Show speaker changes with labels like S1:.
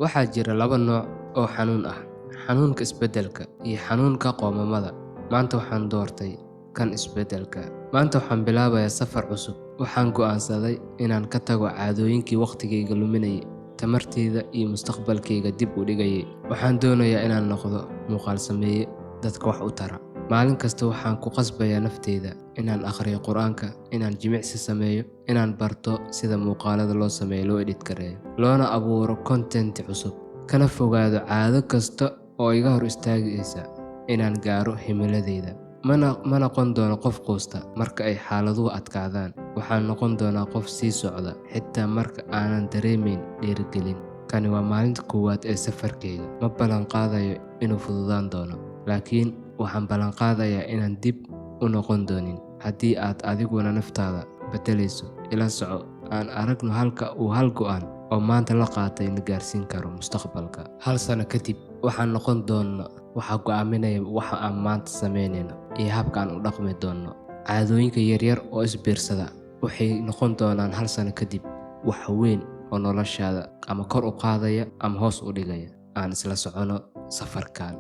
S1: Waxaa jira laba nooc oo xanuun ah, xanuunka isbeddelka iyo xanuunka qoomamada. Maanta waxaan doortay kan isbeddelka. Maanta waxaan bilaabayaa safar cusub. Waxaan go'aansaday inaan ka tago caadooyinkii waqtigayga luminayay, tamartayda iyo mustaqbalkayga dib u dhigayay. Waxaan doonayaa inaan noqdo muuqaal sameeye dadka wax u tara. Maalin kasta waxaan ku qasbayaa naftayda inaan akhriyo Qur'aanka, inaan jimicsi sameeyo, inaan barto sida muuqaalada loo sameeyo loo edit gareeyo, loona abuuro content cusub, kana fogaado caado kasta oo iga hor istaagaysa inaan gaaro himiladayda. Ma noqon doono qof quusta marka ay xaaladuhu adkaadaan. Waxaan noqon doonaa qof sii socda xitaa marka aanan dareemayn dhiirigelin. Kani waa maalinta koowaad ee safarkayga. Ma ballan qaadayo inuu fududaan doono, laakiin waxaan ballan qaadayaa inaan dib u noqon doonin. Haddii aad adiguna naftaada beddelayso, ila soco, aan aragno halka uu hal go'aan oo maanta la qaatay na gaarsiin karo mustaqbalka. Hal sano kadib waxaan noqon doonaa waxa go'aaminaya waxa aan maanta sameynayno iyo habka aan u dhaqmi doono. Caadooyinka yaryar oo isbiirsada waxay noqon doonaan hal sano kadib wax weyn oo noloshaada ama kor u qaadaya ama hoos u dhigaya. Aan isla socono safarkan.